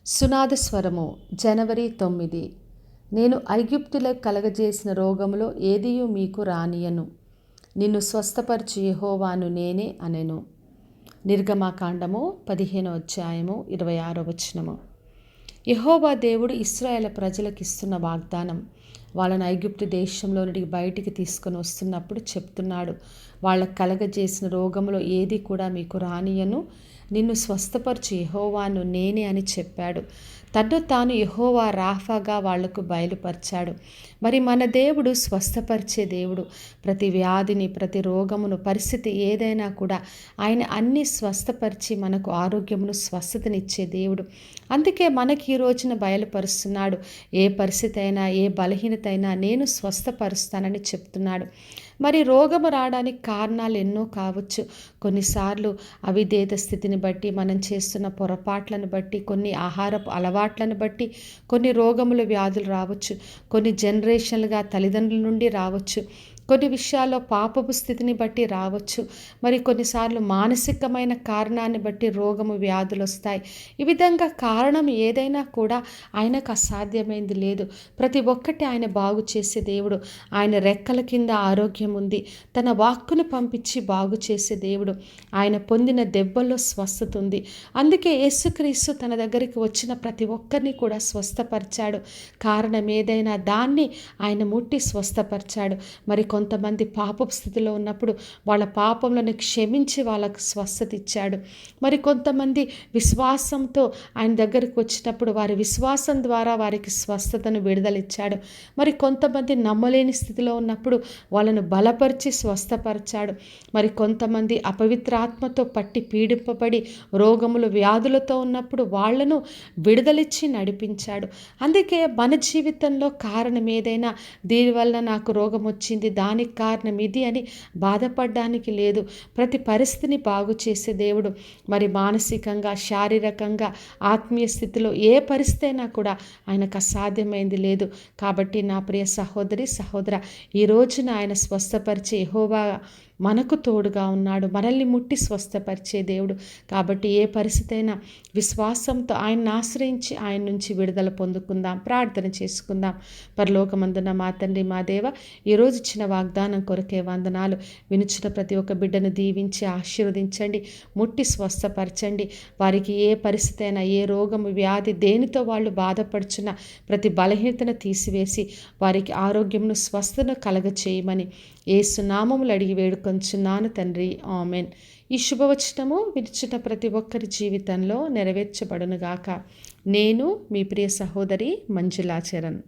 సునాద స్వరము జనవరి 9. నేను ఐగుప్తులకు కలగజేసిన రోగములో ఏదియు మీకు రానియను, నిన్ను స్వస్థపరచు యెహోవాను నేనే అనెను. నిర్గమకాండము 15వ అధ్యాయము 26వ వచనము. యెహోవా దేవుడు ఇశ్రాయేలు ప్రజలకు ఇస్తున్న వాగ్దానం. వాళ్ళని ఐగుప్తు దేశంలో నుండి బయటికి తీసుకొని వస్తున్నప్పుడు చెప్తున్నాడు, వాళ్ళకు కలగజేసిన రోగంలో ఏది కూడా మీకు రానియను, నిన్ను స్వస్థపరచు యెహోవాను నేనే అని చెప్పాడు. తన్ను తాను యెహోవా రాఫాగా వాళ్లకు బయలుపరిచాడు. మరి మన దేవుడు స్వస్థపరిచే దేవుడు. ప్రతి వ్యాధిని, ప్రతి రోగమును, పరిస్థితి ఏదైనా కూడా ఆయన అన్నీ స్వస్థపరిచి మనకు ఆరోగ్యమును, స్వస్థతనిచ్చే దేవుడు. అందుకే మనకి ఈ రోజున బయలుపరుస్తున్నాడు. ఏ పరిస్థితి అయినా, ఏ బలహీనత అయినా నేను స్వస్థపరుస్తానని చెప్తున్నాడు. మరి రోగము రావడానికి కారణాలు ఎన్నో కావచ్చు. కొన్నిసార్లు అవిధేయత స్థితిని బట్టి, మనం చేస్తున్న పొరపాట్లను బట్టి, కొన్ని ఆహారపు అలవాట్లను బట్టి కొన్ని రోగములు, వ్యాధులు రావచ్చు. కొన్ని జనరేషన్లుగా తల్లిదండ్రుల నుండి రావచ్చు. కొన్ని విషయాల్లో పాపపు స్థితిని బట్టి రావచ్చు. మరి కొన్నిసార్లు మానసికమైన కారణాన్ని బట్టి రోగము, వ్యాధులు వస్తాయి. ఈ విధంగా కారణం ఏదైనా కూడా ఆయనకు అసాధ్యమైంది లేదు. ప్రతి ఒక్కటి ఆయన బాగు చేసే దేవుడు. ఆయన రెక్కల కింద ఆరోగ్యం ఉంది. తన వాక్కును పంపించి బాగు చేసే దేవుడు. ఆయన పొందిన దెబ్బల్లో స్వస్థత ఉంది. అందుకే యేసుక్రీస్తు తన దగ్గరికి వచ్చిన ప్రతి ఒక్కరిని కూడా స్వస్థపరిచాడు. కారణం ఏదైనా దాన్ని ఆయన ముట్టి స్వస్థపరిచాడు. మరి కొంతమంది పాపపు స్థితిలో ఉన్నప్పుడు వాళ్ళ పాపములను క్షమించి వాళ్ళకు స్వస్థత ఇచ్చాడు. మరి కొంతమంది విశ్వాసంతో ఆయన దగ్గరికి వచ్చినప్పుడు వారి విశ్వాసం ద్వారా వారికి స్వస్థతను విడుదలిచ్చాడు. మరి కొంతమంది నమ్మలేని స్థితిలో ఉన్నప్పుడు వాళ్ళను బలపరిచి స్వస్థపరిచాడు. మరి కొంతమంది అపవిత్ర ఆత్మతో పట్టి పీడింపబడి రోగములు, వ్యాధులతో ఉన్నప్పుడు వాళ్లను విడుదలిచ్చి నడిపించాడు. అందుకే మన జీవితంలో కారణం ఏదైనా, దీనివల్ల నాకు రోగం వచ్చింది, దానికి కారణం ఇది అని బాధపడడానికి లేదు. ప్రతి పరిస్థితిని బాగు చేసే దేవుడు. మరి మానసికంగా, శారీరకంగా, ఆత్మీయ స్థితిలో ఏ పరిస్థితి అయినా కూడా ఆయనకు అసాధ్యమైంది లేదు. కాబట్టి నా ప్రియ సహోదరి, సహోదర, ఈ రోజున ఆయన స్వస్థపరిచే యెహోవా మనకు తోడుగా ఉన్నాడు. మనల్ని ముట్టి స్వస్థపరిచే దేవుడు. కాబట్టి ఏ పరిస్థితి అయినా విశ్వాసంతో ఆయన్ని ఆశ్రయించి ఆయన నుంచి విడుదల పొందుకుందాం. ప్రార్థన చేసుకుందాం. పరలోకమందున్న మా తండ్రి, మా దేవ, ఈరోజు ఇచ్చిన వాగ్దానం కొరకే వందనాలు. వినుచున్న ప్రతి ఒక్క బిడ్డను దీవించి ఆశీర్వదించండి, ముట్టి స్వస్థపరచండి. వారికి ఏ పరిస్థితి అయినా, ఏ రోగము, వ్యాధి, దేనితో వాళ్ళు బాధపడుచున్న ప్రతి బలహీనతను తీసివేసి వారికి ఆరోగ్యమును, స్వస్థను కలగచేయమని యేసు నామములు అడిగి వేడుకొంచున్నాను తండ్రి, ఆమెన్. ఈ శుభవచనము వినుచున్న ప్రతి ఒక్కరి జీవితంలో నెరవేర్చబడునుగాక. నేను మీ ప్రియ సహోదరి మంజులా చరణ్.